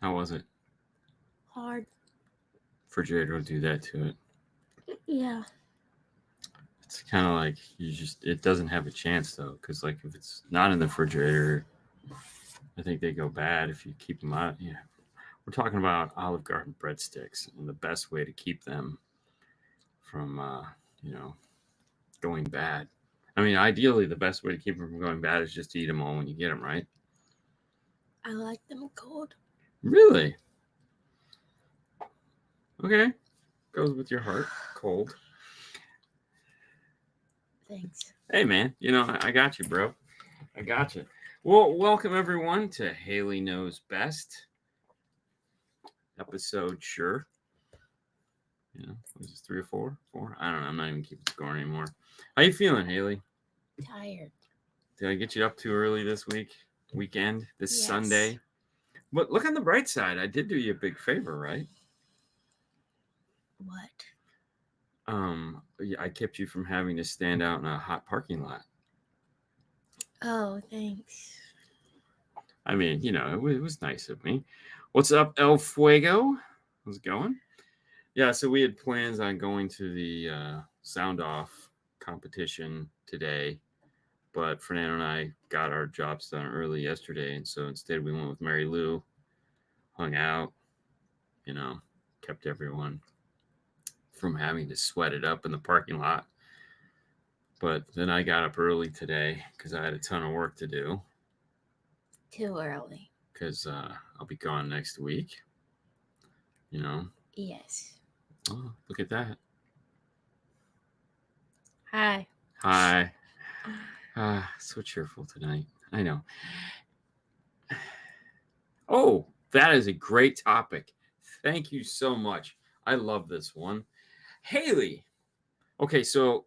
How was it? Hard. Refrigerator will do that to it. Yeah. It's kind of like it doesn't have a chance though, because like if it's not in the refrigerator, I think they go bad if you keep them out. Yeah, we're talking about Olive Garden breadsticks and the best way to keep them from, you know, going bad. I mean, ideally, the best way to keep them from going bad is just to eat them all when you get them, right? I like them cold. Really? Okay. Goes with your heart. Cold. Thanks. Hey, man. I got you, bro. I got you. Well, welcome everyone to Hailey Knows Best episode. Sure. Was this 3 or 4? 4? I don't know. I'm not even keeping score anymore. How you feeling, Hailey? Tired. Did I get you up too early this weekend, this Yes. Sunday? But look on the bright side. I did do you a big favor, right? What? Yeah, I kept you from having to stand out in a hot parking lot. Oh, thanks. I mean, it was nice of me. What's up, El Fuego? How's it going? Yeah, so we had plans on going to the sound off competition today, but Fernando and I got our jobs done early yesterday, and so instead we went with Mary Lou, hung out, you know, kept everyone from having to sweat it up in the parking lot. But then I got up early today because I had a ton of work to do Too early. because I'll be gone next week. You know, Yes. oh, look at that. Hi. Hi. So cheerful tonight. I know. Oh, that is a great topic. Thank you so much. I love this one. Hailey. Okay, so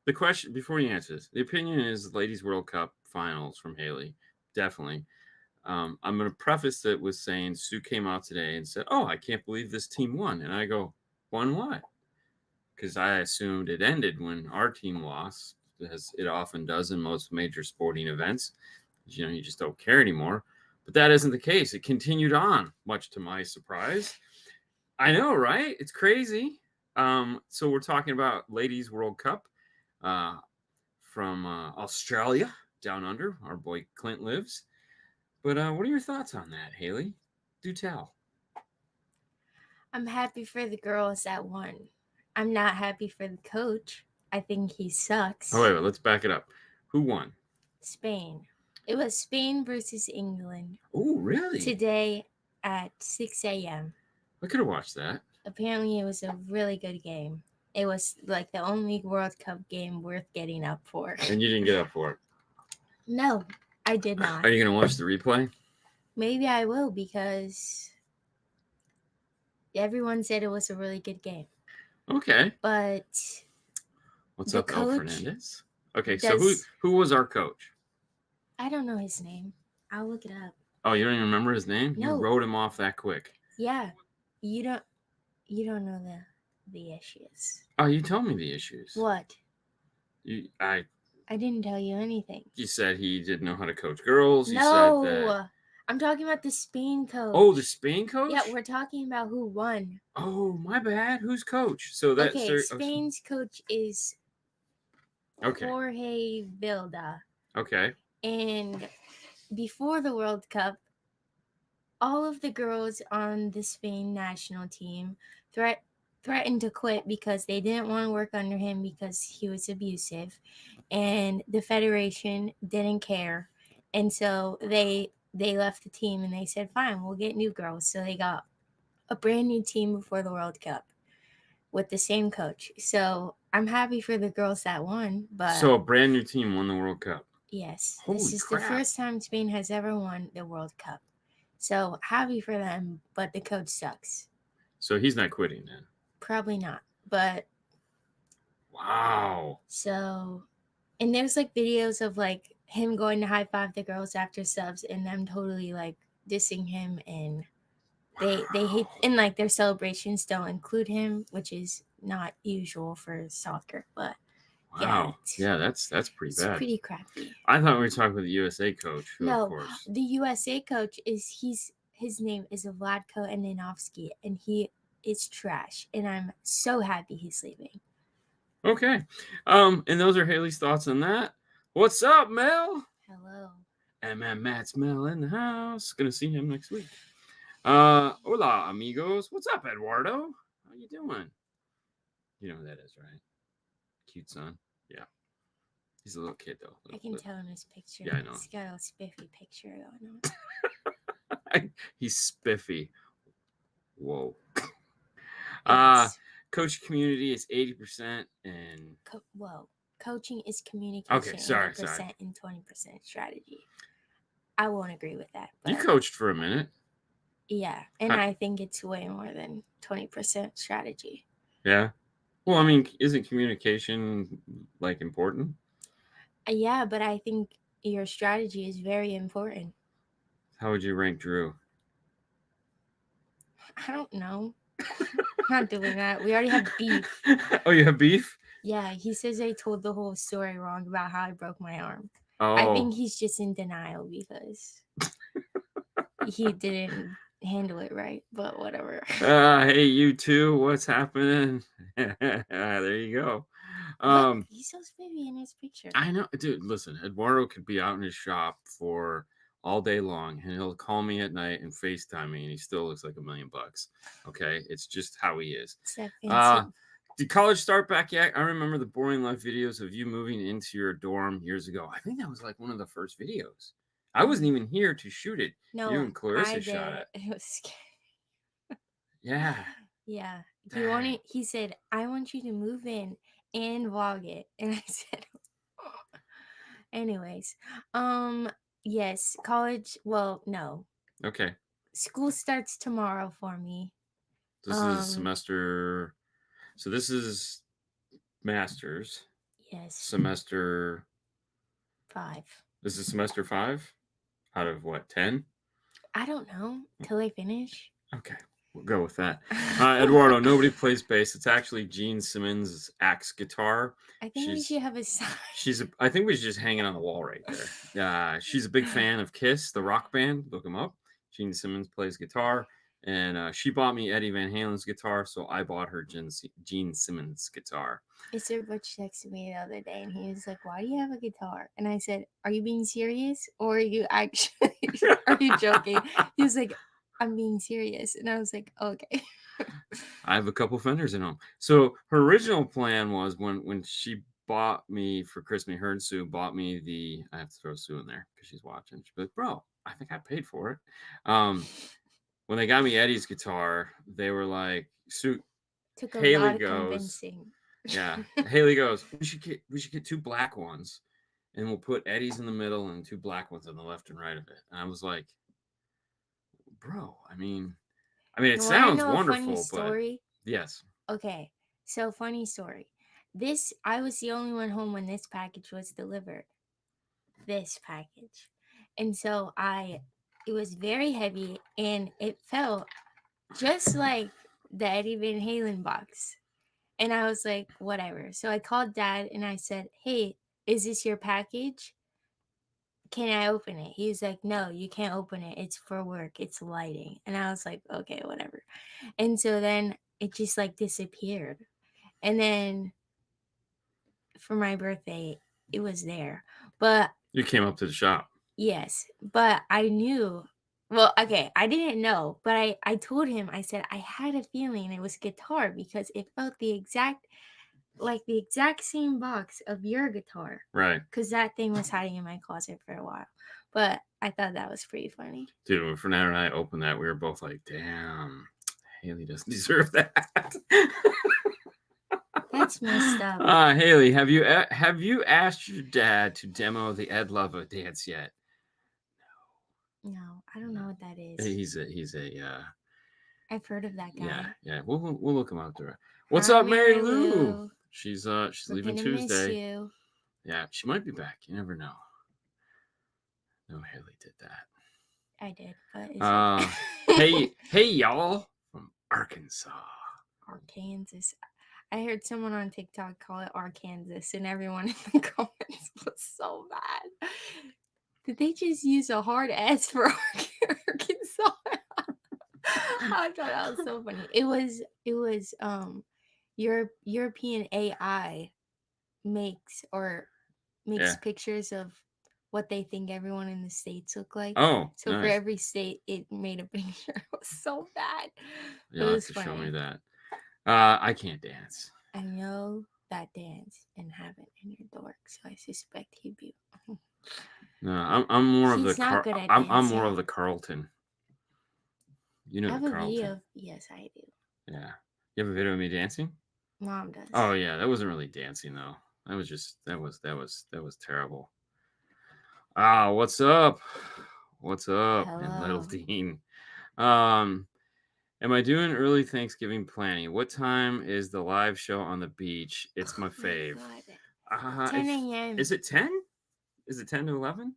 the question before you answer this, the opinion is Ladies World Cup finals from Hailey. Definitely. I'm going to preface it with saying Sue came out today and said, "Oh, I can't believe this team won." And I go, "Won what?" Because I assumed it ended when our team lost, as it often does in most major sporting events. You just don't care anymore. But that isn't the case. It continued on, much to my surprise. I know, right? It's crazy. So we're talking about Ladies World Cup uh, from Australia, down under. Our boy Clint lives. But what are your thoughts on that, Hailey? Do tell. I'm happy for the girls that won. I'm not happy for the coach. I think he Oh, sucks. wait, let's back it up. Who won? Spain. It was Spain versus England Oh, really? today at 6 a.m. I could have watched that. Apparently, it was a really good game. It was like the only World Cup game worth getting up for. And you didn't get up for it. No, I did Are not. you going to watch the replay? Maybe I will because everyone said it was a really good game. Okay. But What's the up, El coach Fernandez? Okay, so who does, who was our coach? I don't know his name. I'll look it up. Oh, you don't even remember his name? You No, wrote him off that quick. yeah, you don't you don't know the issues. Oh, you told me the issues. What? You I I didn't tell you anything. you said he didn't know how to coach girls. You said that. No, I'm talking about the Spain Oh, the coach. Spain coach. Yeah, we're talking about who won. Oh, my bad. Who's coach? So that's Okay, Spain's coach is okay. Jorge Vilda. Okay. And before the World Cup, all of the girls on the Spain national team threatened to quit because they didn't want to work under him because he was abusive, and the federation didn't care, and so they left the team and they said, "Fine, we'll get new girls." So they got a brand new team before the World Cup with the same coach. So I'm happy for the girls that won, but So a brand new team won the World Cup. yes, this Holy is the crap. first time Spain has ever won the World Cup. So happy for them, but the coach sucks. So he's not quitting then. Probably not. But Wow. so, and there's like videos of like him going to high five the girls after subs and them totally like dissing him, and they hate, and like their celebrations don't include him, which is not usual for soccer. But yeah, Wow. Yeah, that's pretty it's bad. pretty crappy. I thought we were talking about the USA coach, who of No, course. the USA coach is his name is Vladko Aninovsky, and he is trash. And I'm so happy he's leaving. Okay. And those are Hailey's thoughts on that. What's up, Mel? Hello. And man, Matt's Mel in the house. Gonna see him next week. Hola, amigos. What's up, Eduardo? How you doing? You know who that is, right? Cute son. Yeah. He's a little kid, though. I can tell in his picture. Yeah, I know. He's got a spiffy picture going on. He's spiffy. Whoa. Yes. Coach community is 80% and Whoa. Coaching is communication. Okay, sorry. 80% and 20% strategy. I won't agree with that. You coached for a minute. Yeah, and I think it's way more than 20% strategy. Yeah. Well, I mean, isn't communication like important? Yeah, but I think your strategy is very important. How would you rank Drew? I don't know. I'm not doing that. We already have beef. Oh, you have beef? Yeah, he says I told the whole story wrong about how I broke my arm. Oh. I think he's just in denial because he didn't handle it right, but whatever. Hey, you two, what's happening? There you go. Look, he's so spiffy in his picture. I know, dude. Listen, Eduardo could be out in his shop for all day long, and he'll call me at night and FaceTime me, and he still looks like $1 million. Okay, it's just how he is. It's that fancy. Did college start back yet? I remember the Boring Life videos of you moving into your dorm years ago. I think that was like one of the first videos. I wasn't even here to shoot it. No, you and Clarissa shot it. It was scary. Yeah. Yeah. He said, I want you to move in and vlog it. And I said, anyways, yes, college. Well, no. Okay. School starts tomorrow for me. This is semester. So this is master's. Yes. Semester 5. This is semester 5 out of what, 10? I don't know till I finish. Okay. We'll go with that. Eduardo, nobody plays bass. It's actually Gene Simmons' axe guitar. I think we should have a sign. I think we should just hang it on the wall right there. She's a big fan of Kiss, the rock band. Look them up. Gene Simmons plays guitar. And she bought me Eddie Van Halen's guitar, so I bought her Gene Simmons' guitar. Mr. Butch texted me the other day, and he was like, "Why do you have a guitar?" And I said, "Are you being serious, or are you actually are you joking?" He was like, "I'm being serious," and I was like, "Okay." I have a couple Fenders in home. So her original plan was when she bought me for Christmas, her and Sue bought me the. I have to throw Sue in there because she's watching. She's like, "Bro, I think I paid for it." When they got me Eddie's guitar, they were like, "Sue." Took a Hailey lot of goes, convincing. Yeah, Hailey goes, we should get 2 black ones, and we'll put Eddie's in the middle and 2 black ones on the left and right of it. And I was like, bro, I mean, it sounds wonderful, but yes. Okay, so funny story. I was the only one home when this package was delivered. This package, and so it was very heavy, and it felt just like the Eddie Van Halen box. And I was like, whatever. So I called Dad and I said, "Hey, is this your package? Can I open it?" He was like, "No, you can't open it. It's for work. It's lighting." And I was like, okay, whatever. And so then it just like disappeared. And then for my birthday, it was there. But you came up to the shop. Yes, but I knew. Well, okay, I didn't know, but I told him, I said, I had a feeling it was guitar because it felt the exact same box of your guitar. Right. Because that thing was hiding in my closet for a while. But I thought that was pretty funny. Dude, when Fernando and I opened that, we were both like, damn, Hailey doesn't deserve that. That's messed up. Hailey, have you asked your dad to demo the Ed Lover dance yet? No, I don't know what that is. He's a I've heard of that guy. Yeah. We'll look him up there. What's up, Mary Lou? She's We're leaving gonna miss Tuesday. you. Yeah, she might be back. You never know. No, Hailey did that. I did, but hey y'all from Arkansas. Arkansas. I heard someone on TikTok call it Arkansas, and everyone in the comments was so mad. Did they just use a hard S for Arkansas? I thought that was so funny. It was European AI makes Yeah. pictures of what they think everyone in the states look like. Oh, So for nice. every state, it made a picture. It was so bad. It You'll have was to show funny. me that. I can't dance. I know that dance and have it in your dork, so I suspect he'd be. No, I'm more of the He's not good at I'm more of dancing. the Carlton. You know I the have a Carlton. video. Yes, I do. Yeah. You have a video of me dancing? Mom does. Oh yeah, that wasn't really dancing though. That was just that was terrible. Ah, what's up? What's up? And little Hello. Dean. Am I doing early Thanksgiving planning? What time is the live show on the beach? It's my Oh my fave. God. 10 a.m. Is it 10? Is it 10 to 11?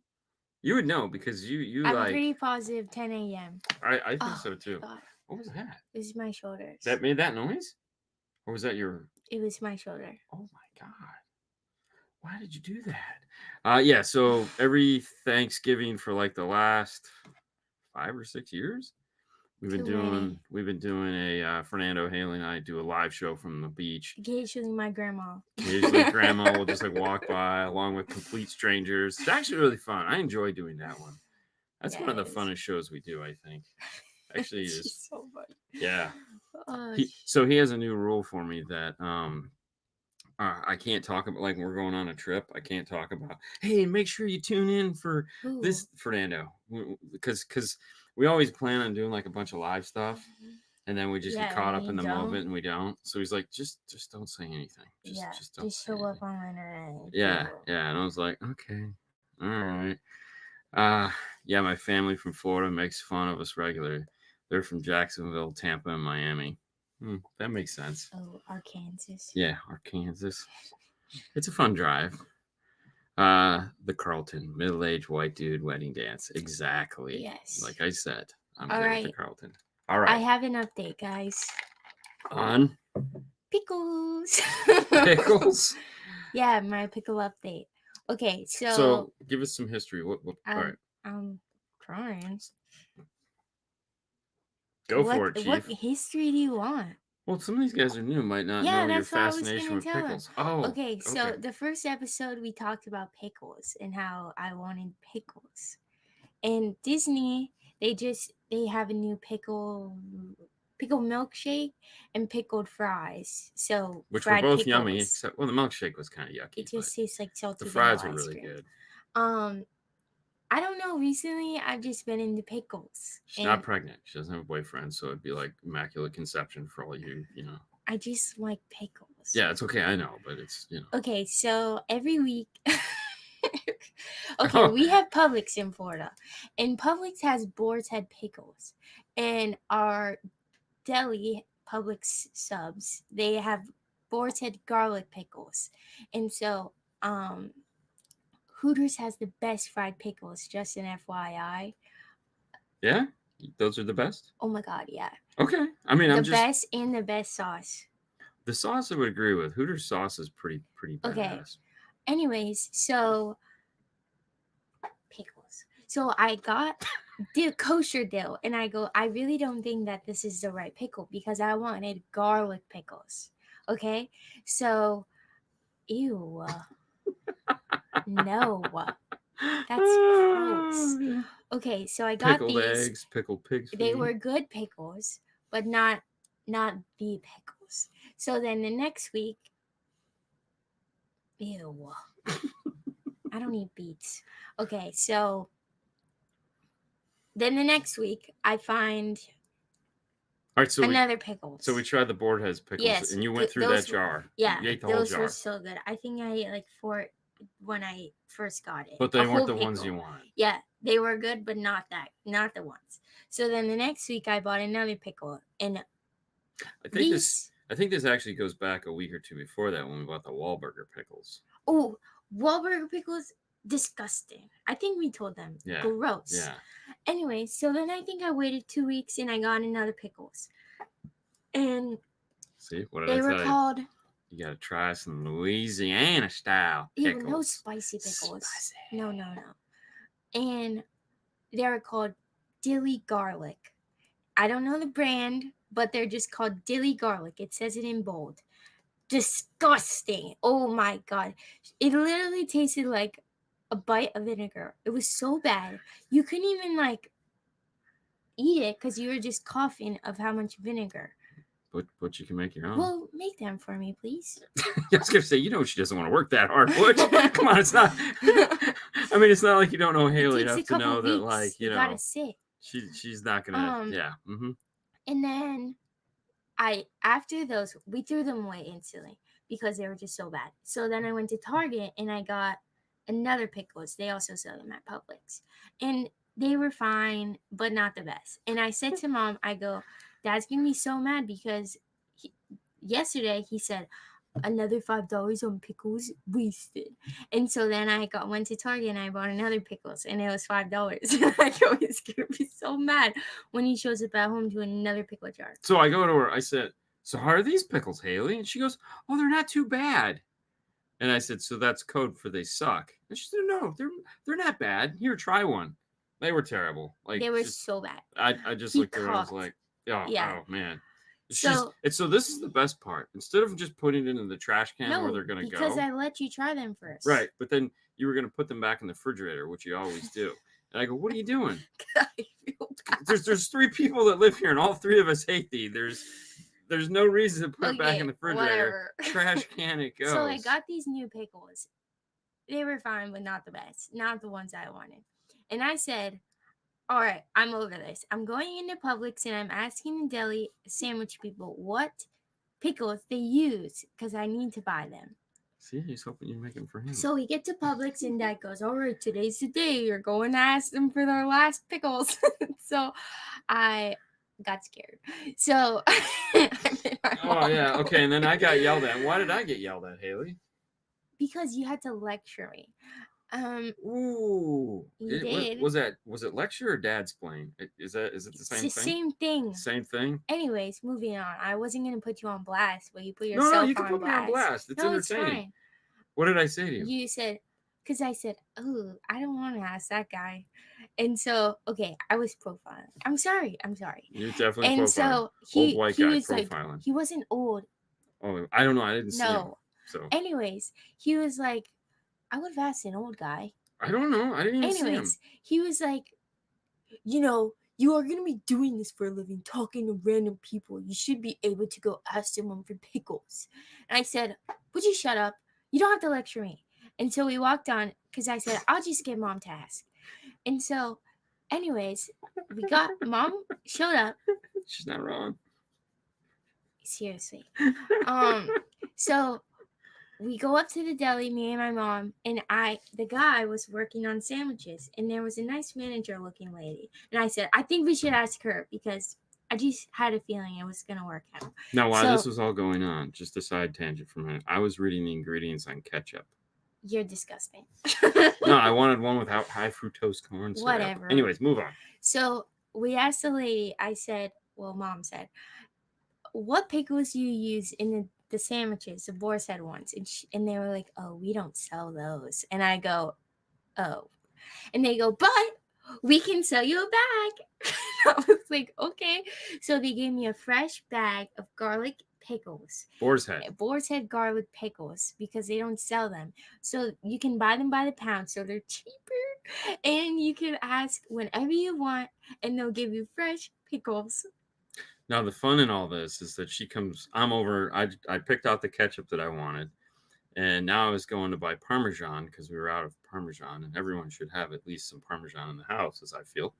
You would know because you I'm like pretty positive 10 a.m. I think Oh so my too. God. What was that? This is my shoulders. That made that noise? Or was that your It was my shoulder. Oh my god. Why did you do that? Yeah, so every Thanksgiving for like the last 5 or 6 years, Too many. we've been doing a Fernando, Haley, and I do a live show from the beach. Occasionally my grandma. Occasionally, grandma will just like walk by along with complete strangers. It's actually really fun. I enjoy doing that one. That's one of the Yes. funnest shows we do, I think. Actually, It's is just so funny. yeah. Oh, So he has a new rule for me that I can't talk about like when we're going on a trip. I can't talk about. Hey, make sure you tune in for Who? this Fernando because we always plan on doing like a bunch of live stuff, and then we just get caught up in the moment and we don't. So he's like, just don't say anything. Just don't just say show anything. up on internet. Yeah, and I was like, okay, all right. Yeah, my family from Florida makes fun of us regularly. They're from Jacksonville, Tampa, and Miami. That makes sense. Oh, Arkansas. Yeah, Arkansas. It's a fun drive. The Carlton, middle-aged white dude wedding dance. Exactly. Yes. Like I said, I'm All good right. with the Carlton. All I right. have an update, guys. On Pickles. Pickles. Yeah, my pickle update. Okay, So give us some history. What all right. I'm trying. Go for it, What Chief. history do you want? Well, some of these guys are new, might not Yeah, know your that's what I was fascination gonna with tell them. pickles. Oh, Okay, so the first episode we talked about pickles and how I wanted pickles. And Disney, they have a new pickle milkshake and pickled fries. So which were fried both pickles. yummy. Except, well, the milkshake was kind of yucky. It just tastes like salty the fries vanilla were ice really cream. good. I don't know. Recently, I've just been into pickles. She's not pregnant. She doesn't have a boyfriend, so it'd be like immaculate conception for all you know. I just like pickles. Yeah, it's okay. I know, but it's Okay, so every week. Okay, we have Publix in Florida, and Publix has Boar's Head pickles, and our deli Publix subs, they have Boar's Head garlic pickles, and so Hooters has the best fried pickles. Just an FYI. Yeah, those are the best. Oh my god, yeah. Okay, I mean, I'm just best and the best sauce. The sauce I would agree with. Hooters sauce is pretty badass. Okay. Anyways, so pickles. So I got the kosher dill, and I really don't think that this is the right pickle because I wanted garlic pickles. Okay, so ew, no, that's gross. Okay, so I got pickled these. Eggs, pickled pig's feet. They were good pickles, but not the pickles. So then the next week, ew. I don't eat beets. Okay, so then the next week I find all right, so another pickles. So we tried the Boar's Head pickles, yes, and you went through that jar. Yeah, you ate the whole jar. Those were so good. I think I ate like 4 when I first got it. But they weren't the ones you wanted. Yeah, they were good, but not the ones. So then the next week I bought another pickle, and I think this actually goes back a week or two before that when we bought the Wahlburger pickles. Oh, Wahlburger pickles. Disgusting. I think we told them. Yeah. Gross. Yeah. Anyway, so then I think I waited 2 weeks and I got another pickles. And see, what did they I were tell called. You gotta try some Louisiana style pickles. No spicy pickles. Spicy. No. And they were called dilly garlic. I don't know the brand, but they're just called dilly garlic. It says it in bold. Disgusting. Oh my god. It literally tasted like a bite of vinegar. It was so bad. You couldn't even like eat it because you were just coughing of how much vinegar. But you can make your own. Well, make them for me, please. I was gonna say, she doesn't want to work that hard, Butch. Come on, it's not. I mean, it's not like you don't know Hailey enough to know that, like, you gotta sit. she's not gonna. Yeah. Mm-hmm. And then after those, we threw them away instantly because they were just so bad. So then I went to Target and I got another pickles. They also sell them at Publix, and they were fine, but not the best. And I said to Mom, I go, Dad's gonna be so mad because yesterday he said another $5 on pickles wasted. And so then I went to Target and I bought another pickles and it was $5. And I go, he's gonna be so mad when he shows up at home to another pickle jar. So I go to her, I said, so how are these pickles, Hailey? And she goes, oh, they're not too bad. And I said, so that's code for they suck. And she said, no, they're not bad. Here, try one. They were terrible. Like, they were so bad. I just looked at her and I was like, oh man. So this is the best part. Instead of just putting it in the trash can where they're gonna go. Because I let you try them first. Right, but then you were gonna put them back in the refrigerator, which you always do. And I go, what are you doing? There's 3 people that live here, and all 3 of us hate thee. There's no reason to put it back in the refrigerator. Trash can it goes. So I got these new pickles. They were fine, but not the best. Not the ones I wanted. And I said, all right, I'm over this. I'm going into Publix and I'm asking the deli sandwich people what pickles they use because I need to buy them. See, he's hoping you make them for him. So we get to Publix and Dad goes, all right, today's the day. You're going to ask them for their last pickles. So I got scared. So oh, yeah. Okay, and then I got yelled at. Why did I get yelled at, Hailey? Because you had to lecture me. Ooh. You did. Was it lecture or dad's playing? Is it the same thing? It's the same thing. Same thing? Anyways, moving on. I wasn't going to put you on blast, but you put yourself on blast. No, you can put me on blast. It's entertaining. It's fine. What did I say to you? You said, because I said, oh, I don't want to ask that guy. And so, okay, I was profiling. I'm sorry. You're definitely profiling. And so old white guy was profiling. Like, he wasn't old. Oh, I don't know. I didn't see him. So. Anyways, he was like, I would have asked an old guy. I don't know. I didn't even see him. He was like, you are going to be doing this for a living, talking to random people. You should be able to go ask someone for pickles. And I said, would you shut up? You don't have to lecture me. And so we walked on because I said, I'll just get Mom to ask. And so, anyways, Mom showed up. She's not wrong. Seriously. So we go up to the deli, me and my mom, and the guy was working on sandwiches, and there was a nice manager-looking lady. And I said, I think we should ask her because I just had a feeling it was going to work out. Now, while this was all going on, just a side tangent for a minute, I was reading the ingredients on ketchup. You're disgusting. No, I wanted one without high fructose corn syrup. Whatever. Anyways, move on. So we asked the lady, Mom said, what pickles do you use in the sandwiches, the boar's head ones? And they were like, oh, we don't sell those. And I go, oh. And they go, but we can sell you a bag. I was like, okay. So they gave me a fresh bag of garlic pickles. Boar's head garlic pickles because they don't sell them. So you can buy them by the pound. So they're cheaper. And you can ask whenever you want and they'll give you fresh pickles. Now, the fun in all this is that I'm over, I picked out the ketchup that I wanted, and now I was going to buy Parmesan because we were out of Parmesan, and everyone should have at least some Parmesan in the house, as I feel.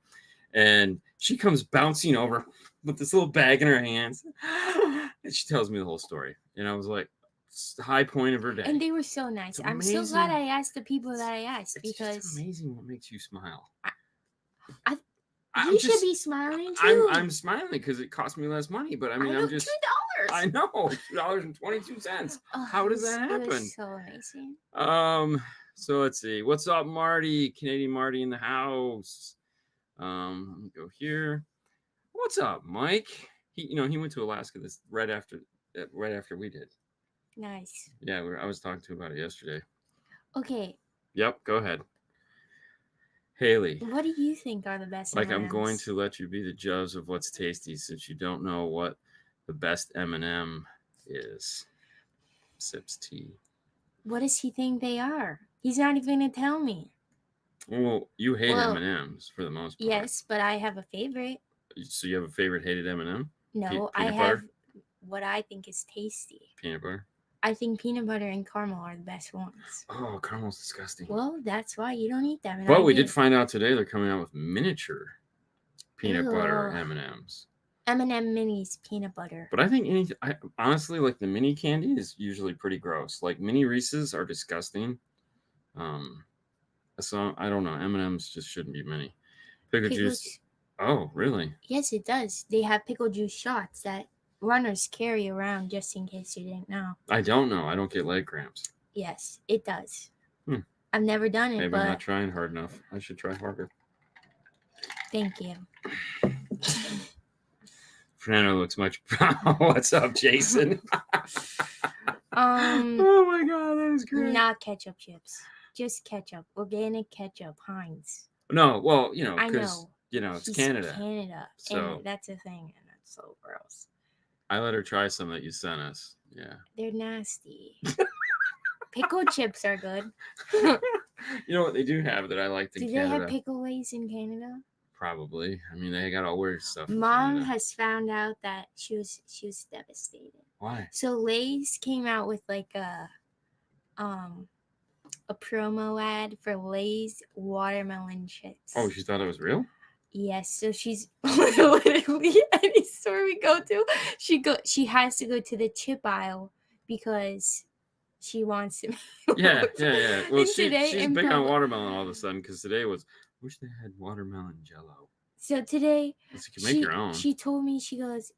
And she comes bouncing over with this little bag in her hands, and she tells me the whole story. And I was like, it's the high point of her day. And they were so nice. I'm so glad I asked the people that I asked because it's amazing what makes you smile. You should be smiling too. I'm smiling because it cost me less money, but I mean, I'm just $2. I know $2.22. How does that happen? It was so amazing. So let's see. What's up, Marty? Canadian Marty in the house. Let me go here. What's up, Mike? He went to Alaska right after we did. Nice. Yeah, I was talking to him about it yesterday. Okay. Yep. Go ahead. Haley, What do you think are the best like I'm M&Ms? going to let you be the judge of what's tasty since you don't know what the best M&M is. Sips tea. What does he think they are? He's not even going to tell me. Well, you hate Well, M&Ms for the most part. Yes, but I have a favorite. So you have a favorite hated M&M? No, I Peanut have butter? what I think is tasty. Peanut butter? I think peanut butter and caramel are the best ones. Oh, caramel's disgusting. Well, that's why you don't eat them. And But I we do. did find out today they're coming out with miniature peanut butter Ew. M&Ms. M&M minis peanut butter. But I think honestly, like the mini candy is usually pretty gross. Like mini Reese's are disgusting. So I don't know. M&Ms just shouldn't be mini. Pickle juice. Oh, really? Yes, it does. They have pickle juice shots that runners carry around just in case you didn't know. I don't know. I don't get leg cramps. Yes, it does. Hmm. I've never done it, Maybe but I'm not trying hard enough. I should try harder. thank you. Fernando looks much. What's up, Jason? Oh my god, that is great. Not ketchup chips, just ketchup, organic ketchup, Heinz. No, well, you know, I because know. it's Canada. So and that's a thing, and that's so gross. I let her try some that you sent us. Yeah, they're nasty. Pickle chips are good. You know what they do have that I liked in Canada? Do they have pickle Lays in Canada? Probably. I mean, they got all weird stuff. Mom has found out that she was devastated. Why? So Lay's came out with like a promo ad for Lay's watermelon chips. Oh, she thought it was real? Yes. So she's literally any store we go to, she has to go to the chip aisle because she wants to. Yeah. Well, she's big on public, watermelon all of a sudden because today was. Wish they had watermelon jello. So today, you can make your own. She told me, she goes,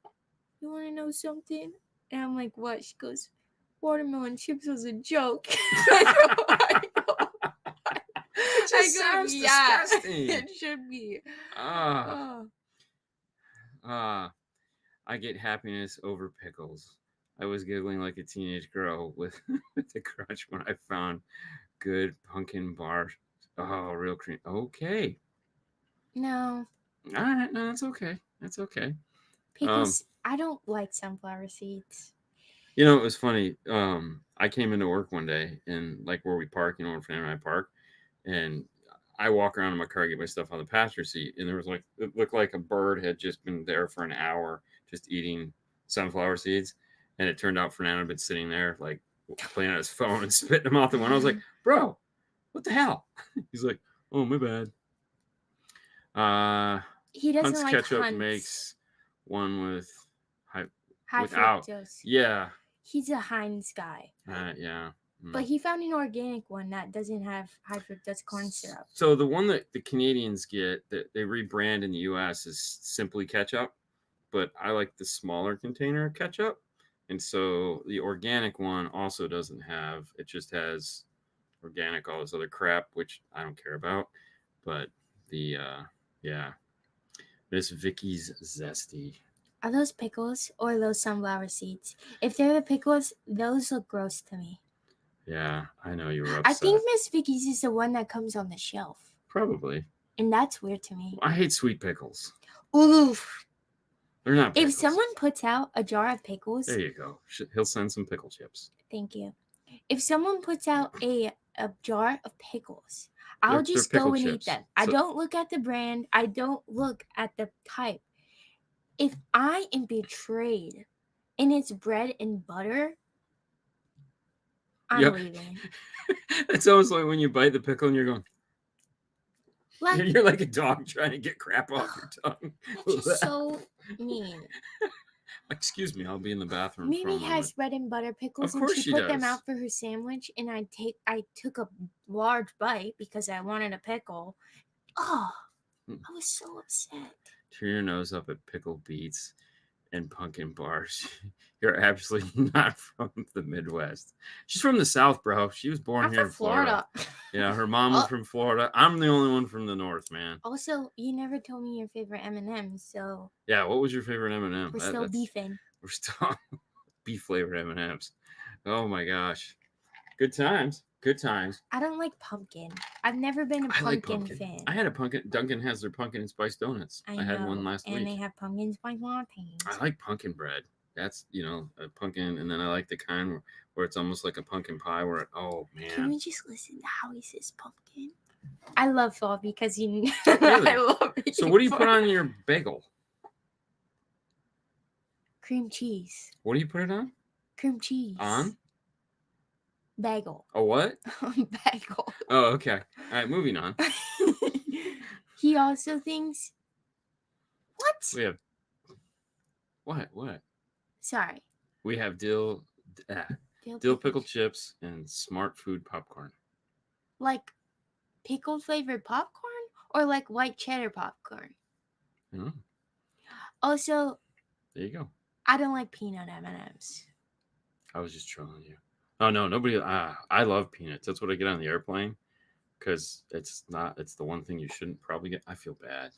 "You want to know something?" And I'm like, "What?" She goes, "Watermelon chips was a joke." I It sounds disgusting. It should be. I get happiness over pickles. I was giggling like a teenage girl with the crunch when I found good pumpkin bar. Oh, real cream. Okay. No. All right. No, that's okay. That's okay. Pickles. I don't like sunflower seeds. You know, it was funny. I came into work one day and like where we park, you know, in Fran and I park, and I walk around in my car, get my stuff on the passenger seat, and there was like it looked like a bird had just been there for an hour, just eating sunflower seeds, and it turned out Fernando had been sitting there like playing on his phone and spitting them out the window. I was like, "Bro, what the hell?" He's like, "Oh, my bad." He doesn't Hunt's like ketchup Hunt's. Makes one with high without. Fructose. Yeah. He's a Heinz guy. Yeah. But he found an organic one that doesn't have high fructose corn syrup. So the one that the Canadians get that they rebrand in the U.S. is Simply Ketchup, but I like the smaller container of ketchup. And so the organic one also doesn't have, it just has organic, all this other crap, which I don't care about. But the, Miss Vicky's Zesty. Are those pickles or those sunflower seeds? If they're the pickles, those look gross to me. Yeah, I know you were upset. I think Miss Vicky's is the one that comes on the shelf. Probably. And that's weird to me. I hate sweet pickles. Oof. They're not pickles. If someone puts out a jar of pickles... There you go. He'll send some pickle chips. Thank you. If someone puts out a jar of pickles, I'll just go and eat them. I don't look at the brand. I don't look at the type. If I am betrayed and it's bread and butter, I'm leaving. It's almost like when you bite the pickle and you're going... You're like a dog trying to get crap off your tongue. That's just so mean. Excuse me, I'll be in the bathroom. Mimi has bread and butter pickles, and she put them out for her sandwich. And I took a large bite because I wanted a pickle. Oh, I was so upset. Turn your nose up at pickle beets and pumpkin bars. You're absolutely not from the Midwest. She's from the South, bro. She was born here in Florida. Yeah, her mom was from Florida. I'm the only one from the North, man. Also, you never told me your favorite M&M, so... Yeah, what was your favorite M&M? We're still beefing. We're still beef flavored M&Ms. Oh my gosh. Good times. Good times. I don't like pumpkin. I've never been a I like pumpkin pumpkin. fan. I had a pumpkin. Dunkin' has their pumpkin and spice donuts. I had know. one last and week. they have pumpkin spice lattes. I like pumpkin bread. That's a pumpkin, and then I like the kind where it's almost like a pumpkin pie. Where Can we just listen to how he says pumpkin? I love fall because Really? I love it. So what do you put on your bagel? Cream cheese. What do you put it on? Cream cheese. On? Bagel. A what? Bagel. Oh, okay. All right, moving on. He also thinks. What? We have what? Sorry. We have dill pickle chips and smart food popcorn. Like pickle flavored popcorn or like white cheddar popcorn? Oh. Also, there you go. I don't like peanut M&Ms. I was just trolling you. Oh no, nobody. I love peanuts. That's what I get on the airplane because it's the one thing you shouldn't probably get. I feel bad.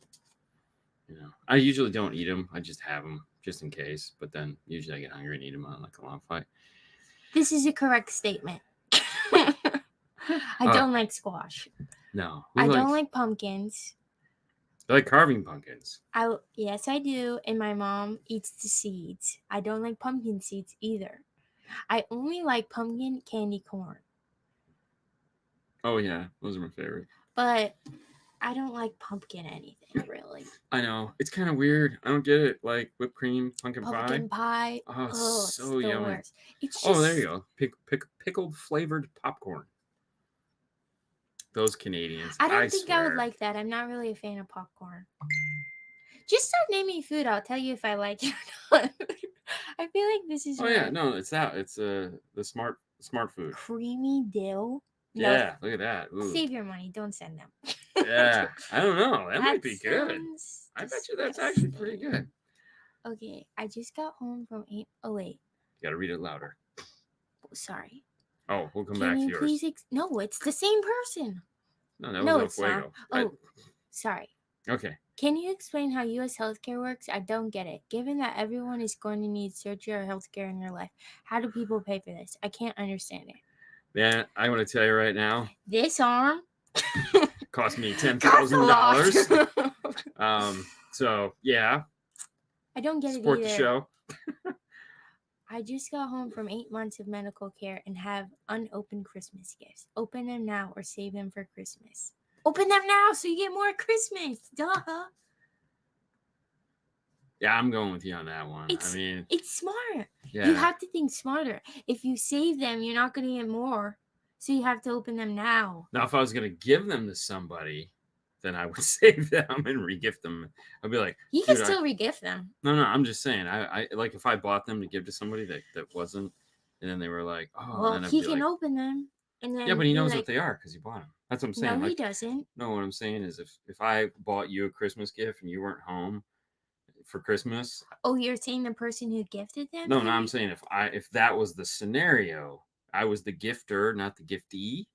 I usually don't eat them. I just have them just in case. But then usually I get hungry and eat them on like a long flight. This is a correct statement. I don't like squash. No, I don't like pumpkins. I like carving pumpkins. Yes, I do. And my mom eats the seeds. I don't like pumpkin seeds either. I only like pumpkin candy corn. Oh yeah, those are my favorite. But I don't like pumpkin anything really. I know it's kind of weird. I don't get it. Like whipped cream, pumpkin pie. Oh, it's so yummy. Worst. It's just... Oh, there you go. Pickled flavored popcorn. Those Canadians. I don't think I would like that. I'm not really a fan of popcorn. Just start naming food. I'll tell you if I like it or not. I feel like this is. Oh yeah, no, it's that. It's the smart food. Creamy dill. Yeah, look at that. Ooh. Save your money. Don't send them. Yeah, I don't know. That might be good. I bet you that's actually pretty good. Okay, I just got home from 8. Oh wait. You gotta read it louder. Sorry. Oh, we'll come back to yours. Please no, it's the same person. No, that was it's not. Oh, sorry. Okay. Can you explain how U.S. healthcare works? I don't get it. Given that everyone is going to need surgery or healthcare in their life, how do people pay for this? I can't understand it. Yeah, I'm going to tell you right now. This arm cost me $10,000. So yeah. I don't get Support it either. the show. I just got home from 8 months of medical care and have unopened Christmas gifts. Open them now or save them for Christmas. Open them now so you get more Christmas. Duh. Yeah, I'm going with you on that one. It's smart. Yeah. You have to think smarter. If you save them, you're not going to get more. So you have to open them now. Now, if I was going to give them to somebody, then I would save them and regift them. I'd be like, you can still regift them. No, I'm just saying. I like if I bought them to give to somebody that wasn't, and then they were like, oh, well, he can open them. And then yeah, but he knows what they are because he bought them. That's what I'm saying. No, he doesn't. No, what I'm saying is if I bought you a Christmas gift and you weren't home for Christmas. Oh, you're saying the person who gifted them? No, I'm saying if that was the scenario, I was the gifter, not the giftee,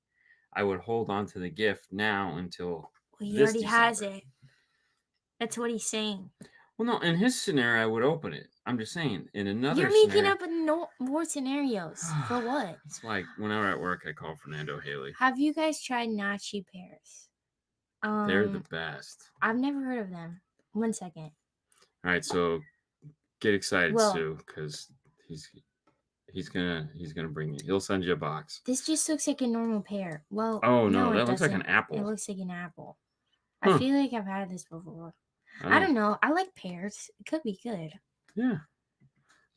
I would hold on to the gift now until. Well, he already has it. That's what he's saying. Well, no, in his scenario, I would open it. I'm just saying, in another You're making up more scenarios. For what? It's like whenever at work, I call Fernando Hailey. Have you guys tried nachi pears? They're the best. I've never heard of them. 1 second. All right, so get excited, Sue, because he's gonna bring you. He'll send you a box. This just looks like a normal pear. Well, oh no, that looks like an apple. It looks like an apple. I feel like I've had this before. I don't know. I like pears. It could be good. Yeah.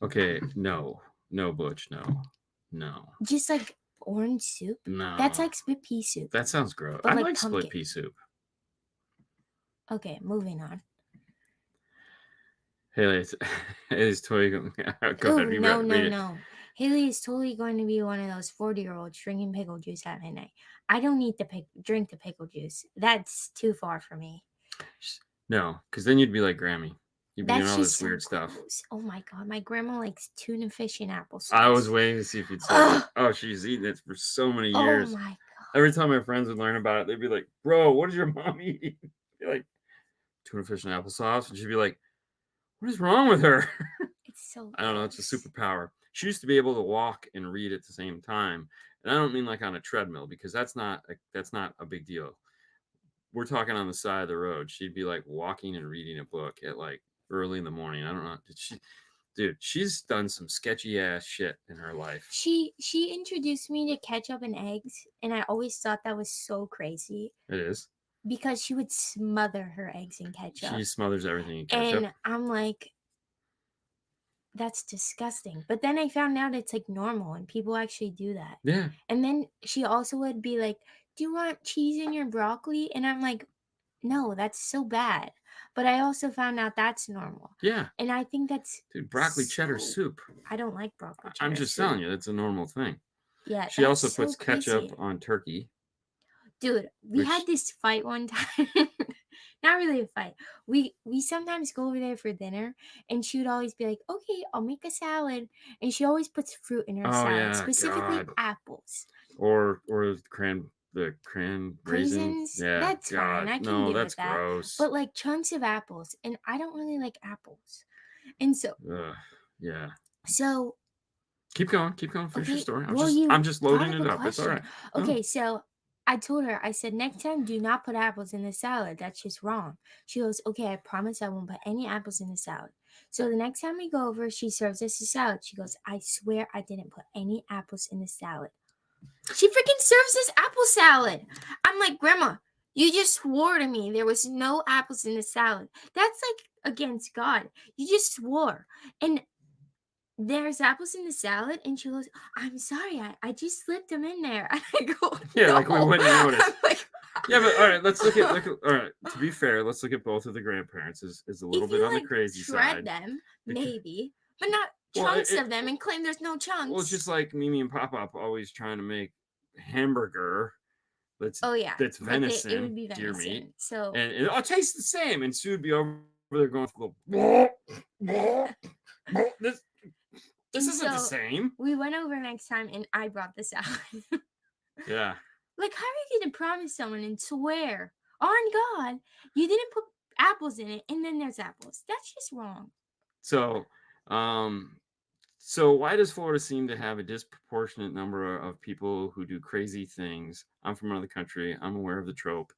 Okay. No, Butch. No. Just like orange soup. No. That's like split pea soup. That sounds gross. I like split pea soup. Okay, moving on. Hailey is totally going. Go ahead. No. Hailey is totally going to be one of those 40-year-olds drinking pickle juice at midnight. I don't need to drink the pickle juice. That's too far for me. No, because then you'd be like Grammy. You'd be doing all this weird stuff. Oh my God, my grandma likes tuna fish and applesauce. I was waiting to see if you'd say that. Oh, she's eaten it for so many years. Oh my God. Every time my friends would learn about it, they'd be like, bro, what does your mom eat? Be like, tuna fish and applesauce. And she'd be like, what is wrong with her? It's so I don't know. It's a superpower. She used to be able to walk and read at the same time. And I don't mean like on a treadmill, because that's not a big deal. We're talking on the side of the road. She'd be like walking and reading a book at like early in the morning. I don't know. Dude, she's done some sketchy ass shit in her life. She introduced me to ketchup and eggs, and I always thought that was so crazy. It is. Because she would smother her eggs in ketchup. She smothers everything in ketchup. And I'm like, that's disgusting. But then I found out it's like normal and people actually do that. Yeah. And then she also would be like, do you want cheese in your broccoli? And I'm like, no, that's so bad. But I also found out that's normal. Yeah. And I think that's... Dude, broccoli cheddar soup. I don't like broccoli cheddar I'm just soup. telling you, that's a normal thing. Yeah. She also puts ketchup on turkey. Dude, we had this fight one time. Not really a fight. We sometimes go over there for dinner, and she would always be like, okay, I'll make a salad. And she always puts fruit in her salad, specifically apples. Or the cran raisins. Yeah, that's fine. I can deal with that. Gross. But like chunks of apples, and I don't really like apples. And so yeah. So keep going. Finish your story. Well, I'm just loading it up. It's all right. Okay, so I told her, I said, next time, do not put apples in the salad. That's just wrong. She goes, okay, I promise I won't put any apples in the salad. So the next time we go over, she serves us a salad. She goes, I swear I didn't put any apples in the salad. She freaking serves us apple salad. I'm like, Grandma, you just swore to me there was no apples in the salad. That's like against God. You just swore. And there's apples in the salad, and she goes, I'm sorry, I just slipped them in there. And I go, yeah, no. like we wouldn't notice. Like, yeah, but all right, let's look at all right, to be fair, let's look at both of the grandparents is a little bit on the crazy side. Shred them, maybe, but not chunks of them and claim there's no chunks. Well, it's just like Mimi and Pop always trying to make hamburger that's venison, it would be venison, deer meat. So and it all tastes the same, and Sue would be over there going, this isn't the same. We went over next time, and I brought the salad. Yeah. Like, how are you going to promise someone and swear on God you didn't put apples in it, and then there's apples? That's just wrong. So why does Florida seem to have a disproportionate number of people who do crazy things? I'm from another country. I'm aware of the trope.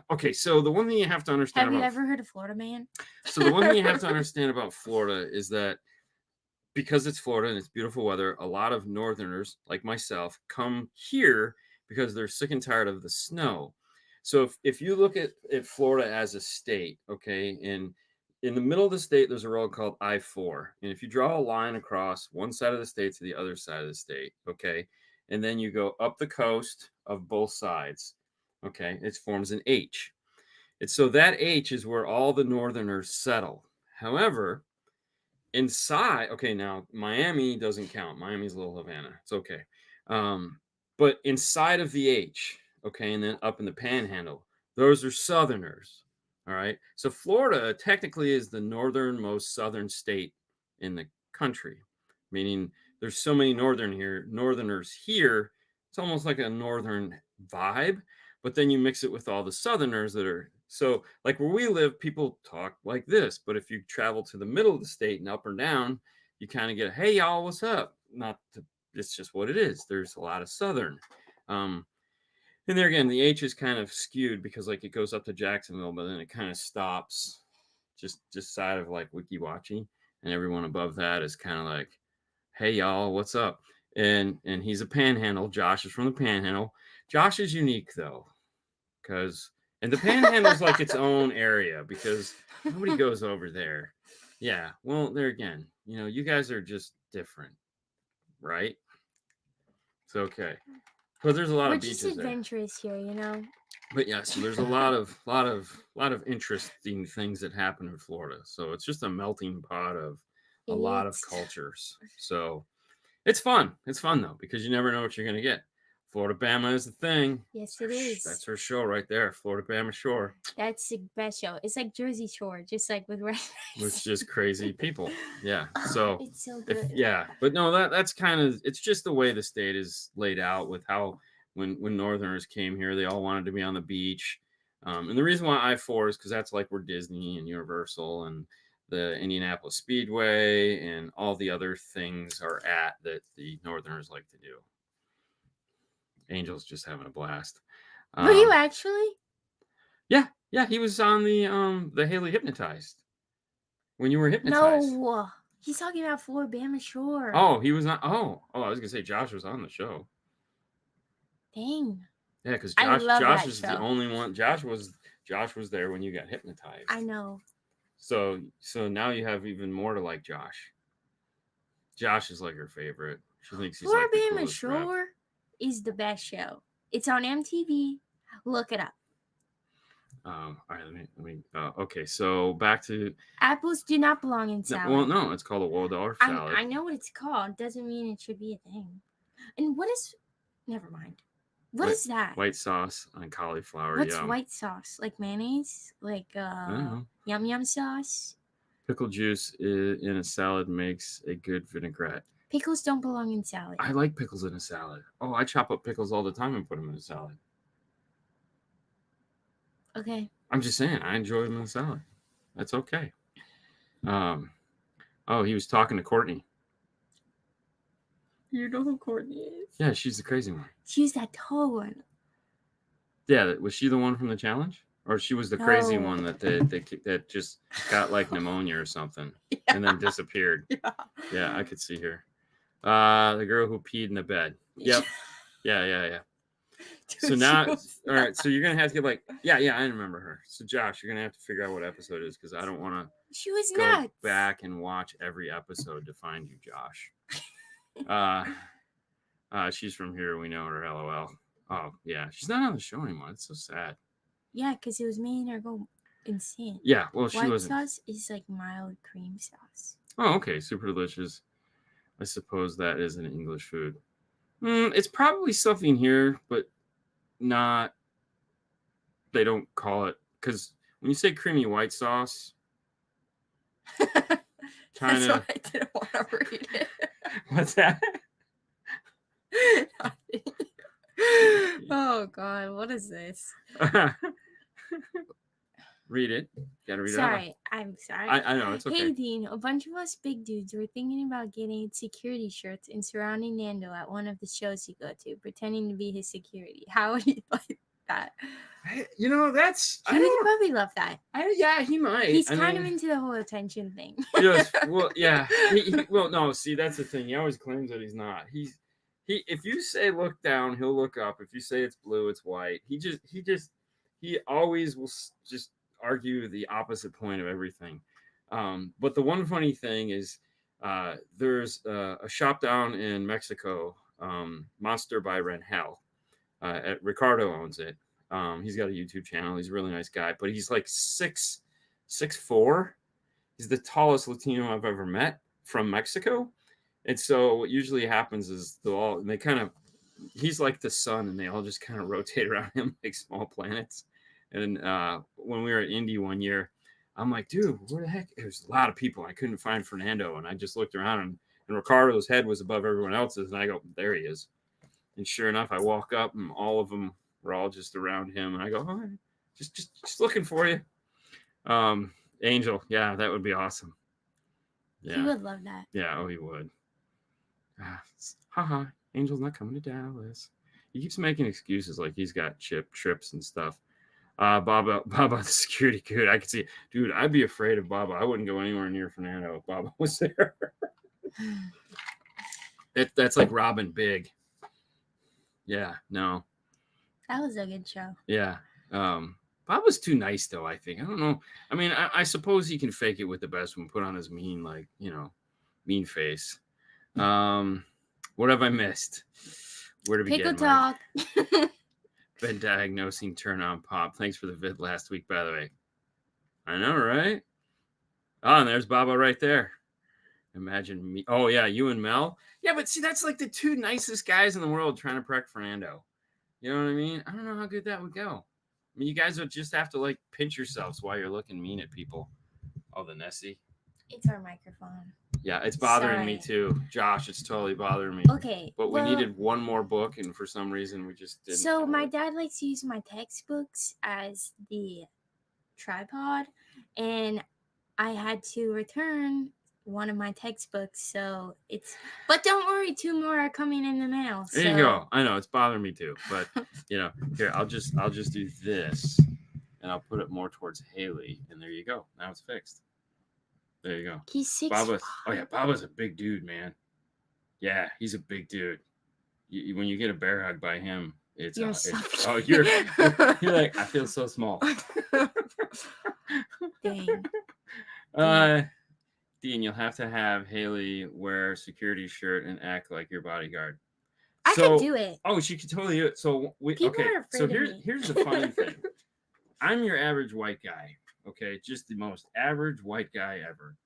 Okay, so the one thing you have to understand Have you ever heard of Florida Man? So the one thing you have to understand about Florida is that because it's Florida and it's beautiful weather, a lot of Northerners, like myself, come here because they're sick and tired of the snow. So if you look at Florida as a state, okay, and in the middle of the state, there's a road called I-4. And if you draw a line across one side of the state to the other side of the state, okay, and then you go up the coast of both sides, okay, it forms an H. And so that H is where all the Northerners settle. However, inside, okay, now Miami doesn't count. Miami's Little Havana. It's okay. But inside of the H, okay, and then up in the Panhandle, those are Southerners. All right. So Florida technically is the northernmost southern state in the country, meaning there's so many Northerners here. It's almost like a northern vibe, but then you mix it with all the Southerners that are so like where we live, people talk like this. But if you travel to the middle of the state and up or down, you kind of get, hey, y'all, what's up? It's just what it is. There's a lot of Southern. And there again, the H is kind of skewed because like it goes up to Jacksonville, but then it kind of stops just side of like Weeki Wachee, and everyone above that is kind of like, hey y'all, what's up? And he's a Panhandle. Josh is from the Panhandle. Josh is unique though, and the Panhandle is like its own area because nobody goes over there. Yeah, well, there again, you guys are just different, right? It's okay. But there's a lot of beaches there. We're just adventurous here, But yeah, so there's a lot of interesting things that happen in Florida. So it's just a melting pot of a lot of cultures. So it's fun. It's fun though, because you never know what you're gonna get. Florida Bama is the thing. Yes, it is. That's her show right there, Florida Bama Shore. That's the best show. It's like Jersey Shore, just like with rednecks. With just crazy people. Yeah. So it's so good. But no, that's kind of, it's just the way the state is laid out with how when Northerners came here, they all wanted to be on the beach. And the reason why I-4 is because that's like where Disney and Universal and the Indianapolis Speedway and all the other things are at that the Northerners like to do. Angel's just having a blast. Were you actually? Yeah, he was on the Hailey Hypnotized when you were hypnotized. No. He's talking about Floribama Shore. Oh, he was not. I was gonna say Josh was on the show. Dang. Yeah, because I love Josh that is show. the only one. Josh was there when you got hypnotized. I know. So now you have even more to like Josh. Josh is like her favorite. She thinks he's like the Floribama coolest rep. Shore is the best show. It's on MTV. Look it up. All right, let me. Okay, so back to Apples do not belong in salad. well, no, it's called a Waldorf salad. I know what it's called. Doesn't mean it should be a thing. And what is? Never mind. What is that? White sauce on cauliflower. What's yum. white sauce? Like mayonnaise? Like I don't know. yum sauce? Pickle juice in a salad makes a good vinaigrette. Pickles don't belong in salad. I like pickles in a salad. Oh, I chop up pickles all the time and put them in a salad. Okay. I'm just saying, I enjoy them in a salad. That's okay. Oh, he was talking to Courtney. You know who Courtney is? Yeah, she's the crazy one. She's that tall one. Yeah, was she the one from the challenge? Or she was the crazy No. one that just got like pneumonia or something and then disappeared. Yeah, I could see her. The girl who peed in the bed. Yep. Yeah. Dude, So now, all right. So you're gonna have to get like, yeah, I remember her. So Josh, you're gonna have to figure out what episode it is because I don't want to She was go nuts. back and watch every episode to find you, Josh. She's from here. We know her. LOL. Oh yeah, she's not on the show anymore. It's so sad. Yeah, because it was making her go insane. Yeah, well, she White wasn't. sauce is like mild cream sauce. Oh, okay, super delicious. I suppose that is an English food. It's probably something here, but not. They don't call it because when you say creamy white sauce, That's why I didn't want to read it. What's that? Oh God, what is this? Read it. Gotta read Sorry, it. I'm sorry. I know, it's okay. Hey Dean, a bunch of us big dudes were thinking about getting security shirts and surrounding Nando at one of the shows you go to, pretending to be his security. How would you like that? You know, that's He would probably love that. Yeah, he might. He's kind of into the whole attention thing. Yes, well, yeah. Well, no, see, that's the thing. He always claims that he's not. He. If you say look down, he'll look up. If you say it's blue, it's white. He always will just argue the opposite point of everything. But the one funny thing is, there's a shop down in Mexico, Monster by Rangel. Ricardo owns it. He's got a YouTube channel. He's a really nice guy, but he's like 6'4". He's the tallest Latino I've ever met from Mexico. And so what usually happens is he's like the sun and they all just kind of rotate around him like small planets. And when we were at Indy one year, I'm like, dude, where the heck? There's a lot of people. I couldn't find Fernando. And I just looked around and Ricardo's head was above everyone else's. And I go, there he is. And sure enough, I walk up and all of them were all just around him. And I go, oh, just looking for you. Angel. Yeah, that would be awesome. Yeah. He would love that. Yeah. Oh, he would. Haha. Angel's not coming to Dallas. He keeps making excuses like he's got trips and stuff. Baba the security dude. I could see, dude, I'd be afraid of Baba. I wouldn't go anywhere near Fernando if Baba was there. That's like Robin Big. Yeah, no. That was a good show. Yeah. Baba's too nice though, I think. I don't know. I mean, I suppose he can fake it with the best one, put on his mean, mean face. What have I missed? Where to begin? Pickle talk. Been diagnosing turn on pop. Thanks for the vid last week, by the way. I know, right? Oh, and there's Baba right there. Imagine me. Oh, yeah, you and Mel. Yeah, but see, that's like the two nicest guys in the world trying to prep Fernando. You know what I mean? I don't know how good that would go. I mean, you guys would just have to, pinch yourselves while you're looking mean at people. Oh, the Nessie. It's our microphone. Yeah, it's bothering me too. Josh, it's totally bothering me. Okay. But we needed one more book, and for some reason, we just didn't. So my dad likes to use my textbooks as the tripod, and I had to return one of my textbooks, so it's. But don't worry, 2 more are coming in the mail. There you go. I know it's bothering me too, but here I'll just do this, and I'll put it more towards Hailey, and there you go. Now it's fixed. There you go. He's 6'5". Oh yeah, Baba's a big dude, man. Yeah, he's a big dude. When you get a bear hug by him, it's You're you're like, I feel so small. Dang. Dean, you'll have to have Hailey wear a security shirt and act like your bodyguard. I could do it. Oh, she could totally do it. So People are afraid of me. Here's the funny thing. I'm your average white guy. Okay, just the most average white guy ever.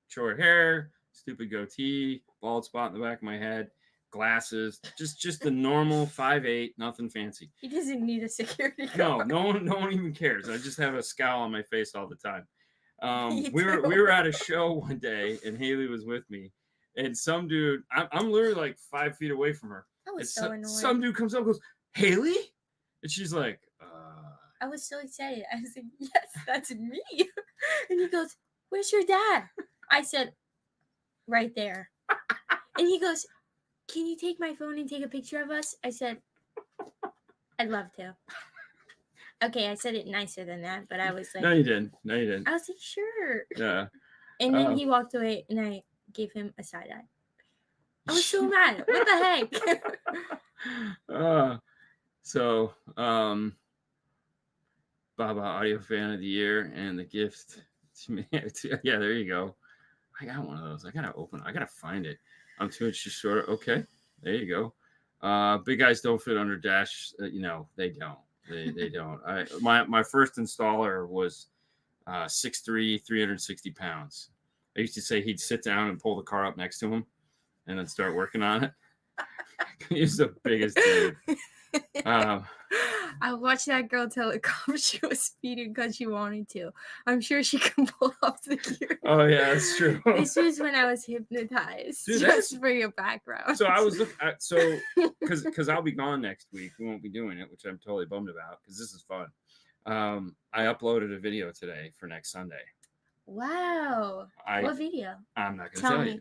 Short hair, stupid goatee, bald spot in the back of my head, glasses, just the normal 5'8", nothing fancy. He doesn't need a security guard. No one even cares. I just have a scowl on my face all the time. We were at a show one day, and Hailey was with me, and some dude, I'm literally like 5 feet away from her. I was so annoyed. Some dude comes up and goes, Hailey? And she's like, I was so excited. I was like, yes, that's me. And he goes, where's your dad? I said, right there. And he goes, can you take my phone and take a picture of us? I said, I'd love to. Okay, I said it nicer than that, but I was like... No, you didn't. I was like, sure. Yeah. And then he walked away, and I gave him a side eye. I was so mad. What the heck? So, Baba Audio Fan of the Year, and the gift to me. Yeah, there you go. I got one of those. I gotta find it. I'm 2 inches short. Okay, there you go. Big guys don't fit under dash. They don't. They don't. My first installer was 6'3", 360 pounds. I used to say he'd sit down and pull the car up next to him, and then start working on it. He's the biggest dude. I watched that girl tell the cops she was speeding because she wanted to. I'm sure she can pull off the gear. Oh yeah, that's true. This was when I was hypnotized. Dude, just for your background. So I was looking at, because I'll be gone next week. We won't be doing it, which I'm totally bummed about because this is fun. I uploaded a video today for next Sunday. Wow. What video? I'm not going to tell you.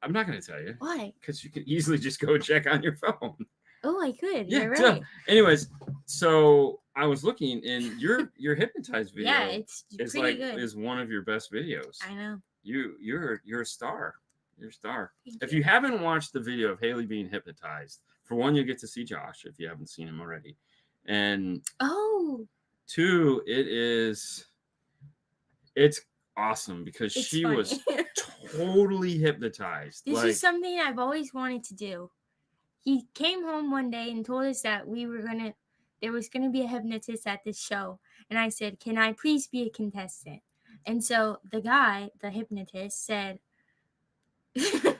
I'm not going to tell you. Why? Because you can easily just go check on your phone. Oh, I could. Yeah, you're right. Anyways, so I was looking, and your hypnotized video, yeah, it's pretty good. Is one of your best videos. I know. You're a star. You're a star. Thank If you haven't watched the video of Hailey being hypnotized, for one, you'll get to see Josh if you haven't seen him already, and 2, it's awesome because she funny. was totally hypnotized. This is something I've always wanted to do. He came home one day and told us that there was gonna be a hypnotist at this show, and I said, "Can I please be a contestant?" And so the guy, the hypnotist, said, the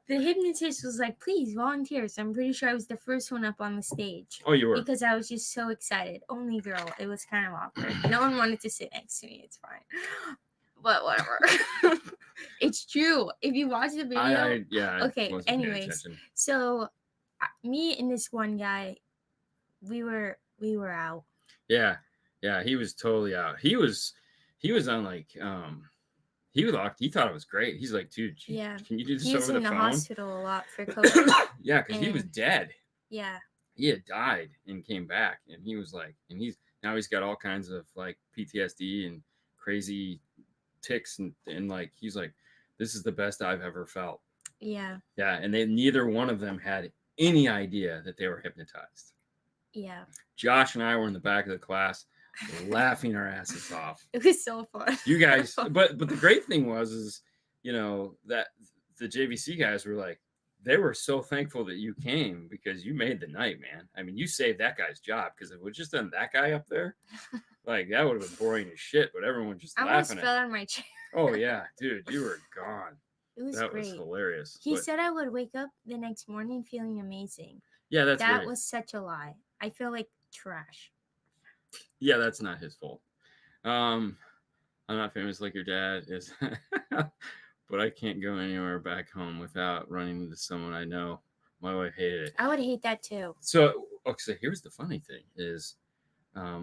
hypnotist was like, "Please volunteer." So I'm pretty sure I was the first one up on the stage. Oh, you were? Because I was just so excited. Only girl. It was kind of awkward. No one wanted to sit next to me. It's fine. But whatever. It's true. If you watch the video. Okay. Anyways, so me and this one guy, we were out. Yeah. He was totally out. He was on like he thought it was great. He's like, dude, can you do this over the phone? He was in the hospital a lot for COVID. Yeah, because he was dead. Yeah. He had died and came back, and he was like, and he's got all kinds of like PTSD and crazy tics, and like he's like, this is the best I've ever felt. Yeah. And neither one of them had any idea that they were hypnotized. Yeah. Josh and I were in the back of the class laughing our asses off. It was so fun. You guys, but the great thing was that the JVC guys were like, they were so thankful that you came because you made the night, man. I mean, you saved that guy's job, because if it would just done that guy up there, like that would have been boring as shit, but everyone just laughing. I almost fell on my chair. Oh yeah, dude, you were gone. It was that great. Was hilarious. He said I would wake up the next morning feeling amazing. Yeah, that was such a lie. I feel like trash. Yeah, that's not his fault. I'm not famous like your dad is, but I can't go anywhere back home without running into someone I know. My wife hated it. I would hate that too. So here's the funny thing is,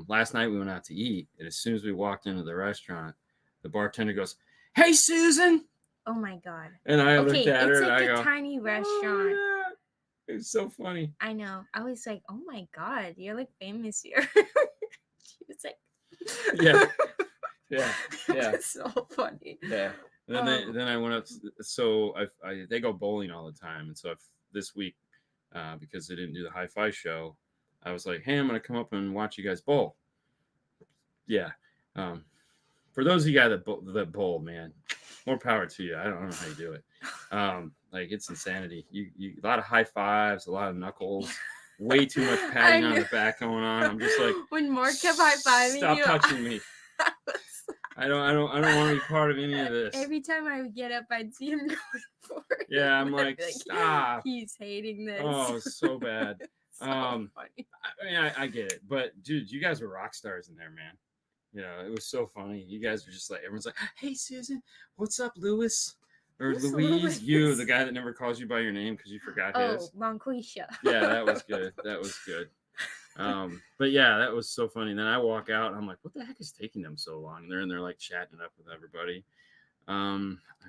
last night we went out to eat, and as soon as we walked into the restaurant, the bartender goes, "Hey, Susan." Oh my God. And I looked at her It's and like I a go, tiny restaurant. "Oh, yeah." It was so funny. I know. I was like, oh my God, you're like famous here. She was like, Yeah. Yeah. It's so funny. Yeah. And then I went up. So they go bowling all the time, and so this week, because they didn't do the hi-fi show, I was like, "Hey, I'm gonna come up and watch you guys bowl." Yeah. For those of you guys that bowl, man, more power to you. I don't know how you do it. Like, it's insanity. You a lot of high fives, a lot of knuckles, way too much patting on the back going on. I'm just like, when Mark kept high-fiving stop you, touching me. I don't want to be part of any of this. Every time I would get up, I'd see him going for it. Yeah, I'm like, stop. He's hating this. Oh, so bad. So funny. I mean, I get it, but dude, you guys were rock stars in there, man. You know, it was so funny. You guys were just like, everyone's like, "Hey, Susan, what's up, Lewis?" Or Who's Louise, Louis? you, the guy that never calls you by your name because you forgot his. Oh, Monquisha. Yeah, that was good. That was good. But yeah, that was so funny. And then I walk out and I'm like, what the heck is taking them so long? And they're in there like chatting it up with everybody. I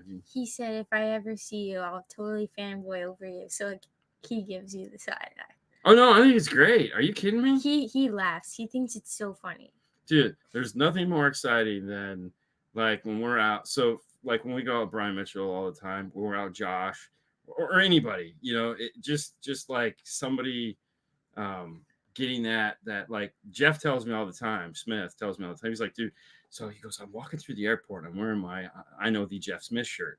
mean, He said, if I ever see you, I'll totally fanboy over you. So like, he gives you the side eye. Oh no, I think it's great. Are you kidding me? He laughs. He thinks it's so funny. Dude, there's nothing more exciting than like when we're out. So like when we go out with Brian Mitchell all the time, when we're out Josh or anybody, you know, it just like somebody getting that like Jeff tells me all the time, Smith tells me all the time. He's like, dude, so he goes, I'm walking through the airport and I'm wearing my I know the Jeff Smith shirt.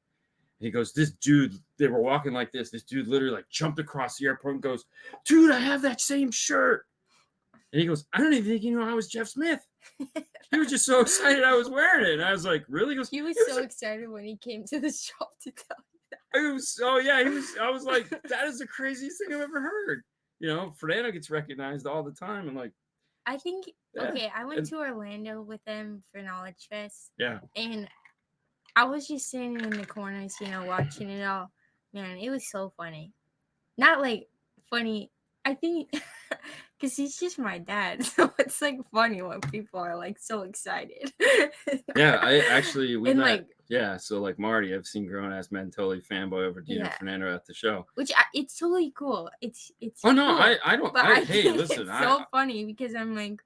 And he goes, this dude, they were walking like this. This dude literally like jumped across the airport and goes, dude, I have that same shirt. And he goes, I don't even think you know I was Jeff Smith. He was just so excited I was wearing it. And I was like, really? He was so excited when he came to the shop to tell you that. It was, oh yeah, I was like, that is the craziest thing I've ever heard. You know, Fernando gets recognized all the time. And like, I think, okay, I went to Orlando with them for Knowledge Fest. Yeah. And I was just sitting in the corners, you know, watching it all. Man, it was so funny. Not like funny. I think because he's just my dad, so it's like funny when people are like so excited. Yeah, I actually we and met. Like, yeah, so like Marty, I've seen grown ass men totally fanboy over Dino Fernando at the show, which it's totally cool. It's. Oh no, cool, I don't. But I hey, listen, it's so funny because I'm like.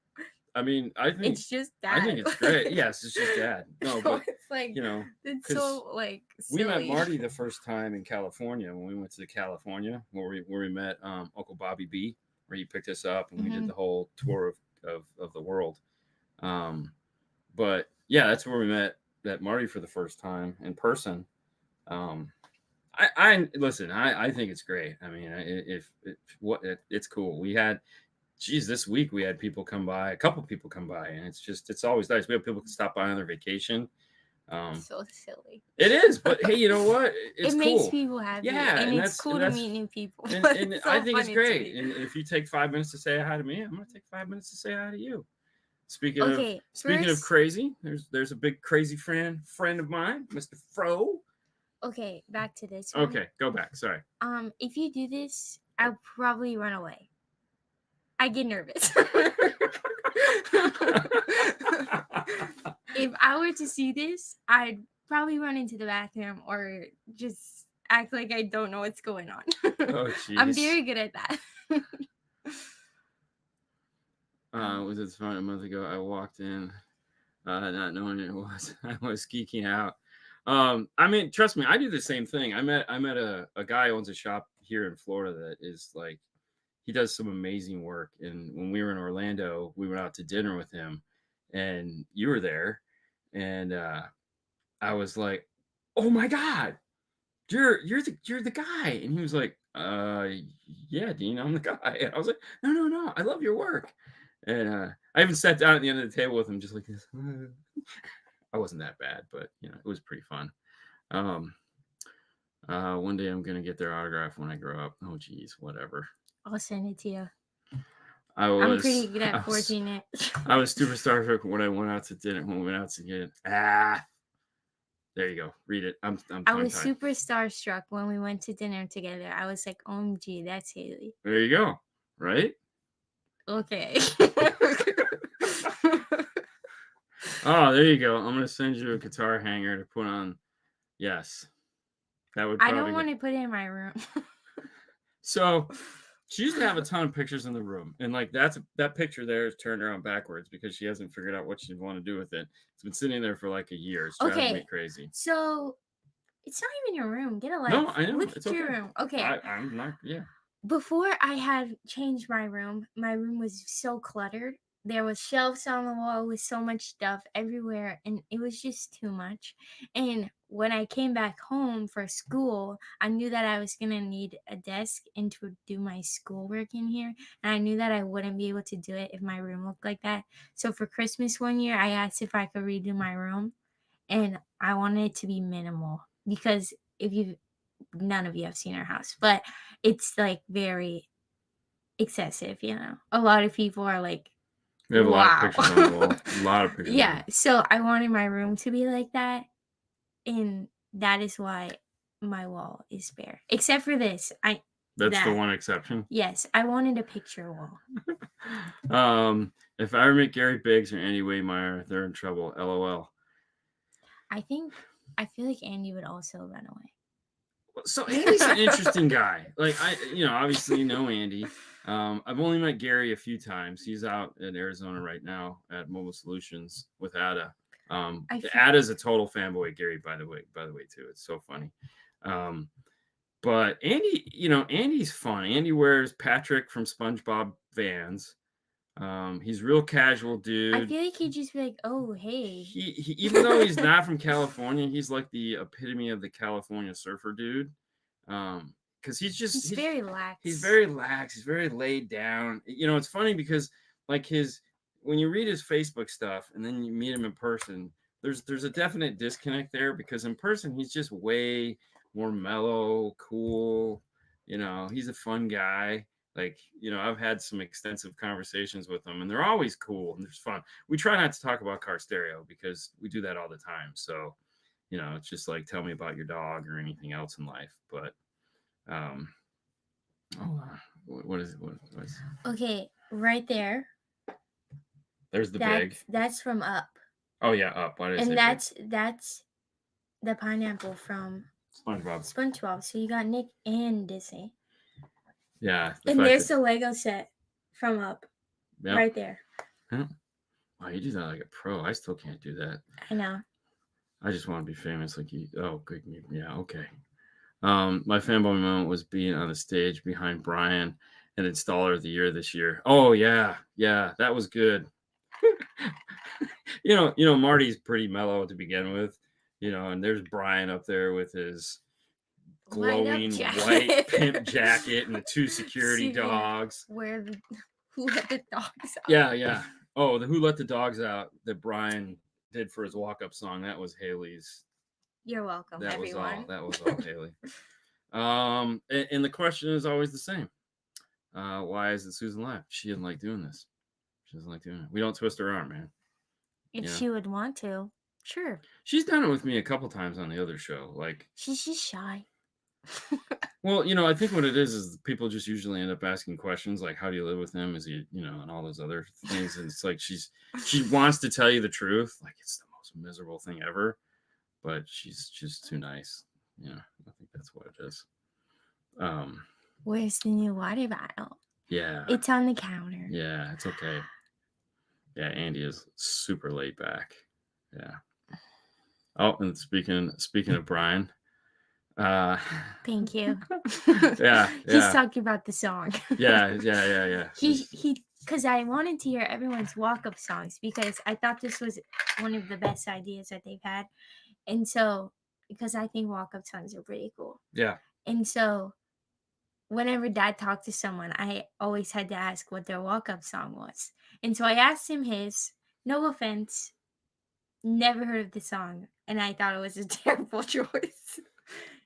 I mean, I think it's just dad. I think it's great. Yes, it's just dad. No, so but it's like, you know, it's so like silly. We met Marty the first time in California when we went to California, where we met Uncle Bobby B, where he picked us up and we did the whole tour of the world. But yeah, that's where we met Marty for the first time in person. I listen. I think it's great. I mean, it's cool. We had. Geez, this week we had people come by, a couple people come by, and it's always nice. We have people stop by on their vacation. So silly. It is, but hey, you know what? It makes people happy. Yeah, and it's cool to meet new people. And so I think it's great. And if you take 5 minutes to say hi to me, I'm going to take 5 minutes to say hi to you. Speaking of crazy, there's a big crazy friend of mine, Mr. Fro. Okay, back to this one. Okay, go back. Sorry. If you do this, I'll probably run away. I get nervous. If I were to see this, I'd probably run into the bathroom or just act like I don't know what's going on. Oh, jeez. I'm very good at that. Was it fun? A month ago, I walked in, not knowing it was. I was geeking out. I mean, trust me, I do the same thing. I met a guy who owns a shop here in Florida that is like, he does some amazing work. And when we were in Orlando, we went out to dinner with him, and you were there, and I was like, "Oh my God, you're the guy!" And he was like, "Yeah, Dean, I'm the guy." And I was like, "No, I love your work." And I even sat down at the end of the table with him, just like this. I wasn't that bad, but you know, it was pretty fun. One day I'm gonna get their autograph when I grow up. Oh, geez, whatever. I'll send it to you. I'm pretty good at forging it. I was super starstruck when I went out to dinner. When we went out to get there you go. Read it. I was super starstruck when we went to dinner together. I was like, "OMG, that's Hailey." There you go. Right? Okay. Oh, there you go. I'm gonna send you a guitar hanger to put on. Yes, that would I don't probably want get. to put it in my room. So she used to have a ton of pictures in the room, and like that picture there is turned around backwards because she hasn't figured out what she'd want to do with it. It's been sitting there for like a year. It's driving me Okay, crazy. so it's not even your room. Get a No, life. I know Look it's at your okay. room. Okay. I'm not. Yeah. Before I had changed my room was so cluttered. There was shelves on the wall with so much stuff everywhere, and it was just too much. And when I came back home for school, I knew that I was gonna need a desk and to do my schoolwork in here, and I knew that I wouldn't be able to do it if my room looked like that. So for Christmas one year, I asked if I could redo my room, and I wanted it to be minimal because if you none of you have seen our house, but it's like very excessive, you know. A lot of people are like, We have a lot of wow. pictures on the wall. A lot of pictures on the Yeah, wall. so I wanted my room to be like that, and that is why my wall is bare. Except for this. That's the That one exception. yes, I wanted a picture wall. If I ever meet Gary Biggs or Andy Waymeyer, they're in trouble. LOL. I feel like Andy would also run away. So Andy's an interesting guy. Like obviously you know Andy. I've only met Gary a few times. He's out in Arizona right now at Mobile Solutions with Ada. Ada's a total fanboy of Gary, by the way, too. It's so funny. But Andy's fun. Andy wears Patrick from SpongeBob Vans. He's real casual, dude. I feel like he'd just be like, "Oh, hey." He even though he's not from California, he's like the epitome of the California surfer dude. Because he's very lax. He's very lax. He's very laid down. It's funny because like when you read his Facebook stuff and then you meet him in person, there's a definite disconnect there because in person he's just way more mellow, cool. He's a fun guy. Like, I've had some extensive conversations with them and they're always cool and there's fun. We try not to talk about car stereo because we do that all the time. So, it's just like, tell me about your dog or anything else in life. But, what is it? What is it? Okay, right there. There's the big. That's from Up. Oh yeah, Up. What is it? And that's the pineapple from SpongeBob. So you got Nick and Disney. Yeah. And there's the Lego set from Up. Yep. Right there. Yeah. Wow, you do that like a pro. I still can't do that. I know. I just want to be famous like you. Oh, good. Yeah, okay. My fanboy moment was being on the stage behind Brian and Installer of the Year this year. Oh yeah, that was good. Marty's pretty mellow to begin with, and there's Brian up there with his glowing white pimp jacket and the two security dogs. Who let the dogs out? Yeah. Oh, the Who Let the Dogs Out that Brian did for his walk-up song. That was Hailey's. You're welcome, everyone. That was all Hailey. And the question is always the same. Why isn't Susan live? She didn't like doing this. She doesn't like doing it. We don't twist her arm, man. If she would want to, sure. She's done it with me a couple times on the other show. Like, she's just shy. Well, I think what it is people just usually end up asking questions like, how do you live with him? Is he, and all those other things. And it's like she wants to tell you the truth. Like, it's the most miserable thing ever. But she's just too nice. I think that's what it is. Where's the new water bottle? Yeah. It's on the counter. Yeah, it's okay. Yeah, Andy is super laid back. Yeah. Oh, and speaking of Brian. Thank you. Yeah. He's talking about the song. Yeah. He because I wanted to hear everyone's walk-up songs because I thought this was one of the best ideas that they've had. And so, because I think walk-up songs are pretty cool. Yeah. And so, whenever Dad talked to someone, I always had to ask what their walk-up song was. And so I asked him his. No offense. Never heard of the song. And I thought it was a terrible choice.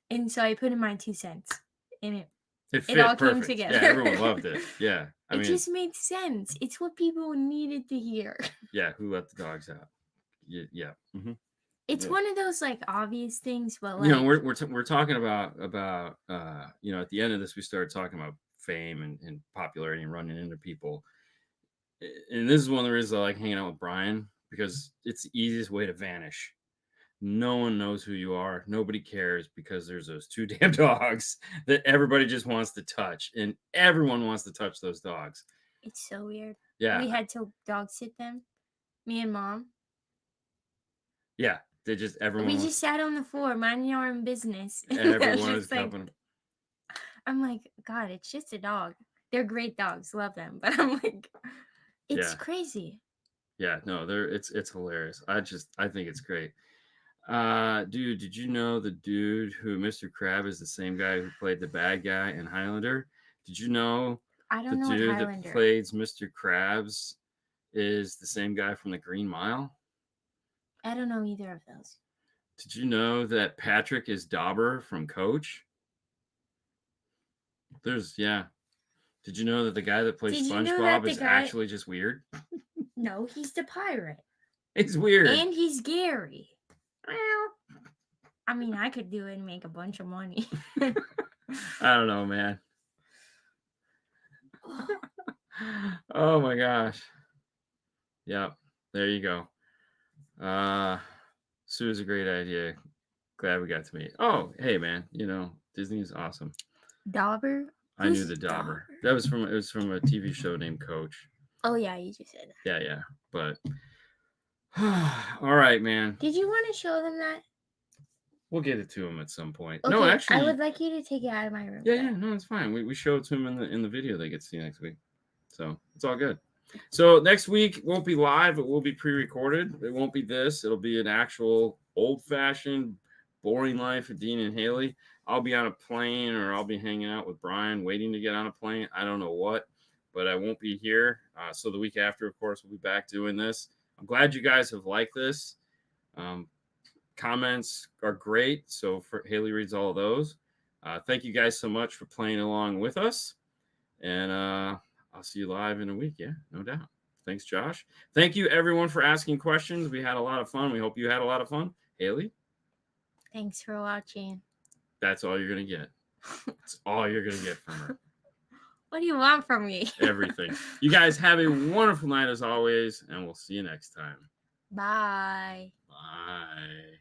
And so I put in my 2 cents. And it all came together. Yeah, everyone loved it. Yeah. I mean, just made sense. It's what people needed to hear. Yeah, Who Let the Dogs Out? Yeah. Mm-hmm. It's one of those like obvious things, but like we're talking about at the end of this we started talking about fame and popularity and running into people, and this is one of the reasons I like hanging out with Brian because it's the easiest way to vanish. No one knows who you are. Nobody cares because there's those two damn dogs that everybody just wants to touch, and everyone wants to touch those dogs. It's so weird. Yeah. We had to dog sit them. Me and Mom. Yeah. They just, everyone We wants, just sat on the floor, minding our own business. everyone is Just like, coming. I'm like, God, it's just a dog. They're great dogs, love them. But I'm like, it's Yeah. crazy. Yeah, no, it's hilarious. I think it's great. Dude, did you know the dude who Mr. Crab is the same guy who played the bad guy in Highlander? Did you know I the don't know what dude that Highlander. plays Mr. Krabs is the same guy from the Green Mile? I don't know either of those. Did you know that Patrick is Dauber from Coach? Yeah. Did you know that the guy that plays Did you know that SpongeBob the is guy- actually just weird? No, he's the pirate. It's weird. And he's Gary. Well, I mean, I could do it and make a bunch of money. I don't know, man. Oh my gosh. Yep. There you go. Sue's a great idea. Glad we got to meet. Oh, hey man, Disney's awesome. Dauber? I knew the Dauber. It was from a TV show named Coach. Oh yeah, you just said that. Yeah. But all right, man. Did you want to show them that? We'll get it to him at some point. Okay, No, actually, I would like you to take it out of my room. Yeah, no, it's fine. We show it to him in the video they get to see next week. So it's all good. So next week won't be live, it will be pre-recorded. It won't be this, it'll be an actual old-fashioned boring life of Dean and Hailey. I'll be on a plane, or I'll be hanging out with Brian waiting to get on a plane. I don't know what, but I won't be here. So the week after, of course, we'll be back doing this. I'm glad you guys have liked this. Comments are great, so Hailey reads all of those. Thank you guys so much for playing along with us, and I'll see you live in a week. Yeah, no doubt. Thanks, Josh. Thank you, everyone, for asking questions. We had a lot of fun. We hope you had a lot of fun. Hailey? Thanks for watching. That's all you're going to get. That's all you're going to get from her. What do you want from me? Everything. You guys have a wonderful night as always, and we'll see you next time. Bye. Bye.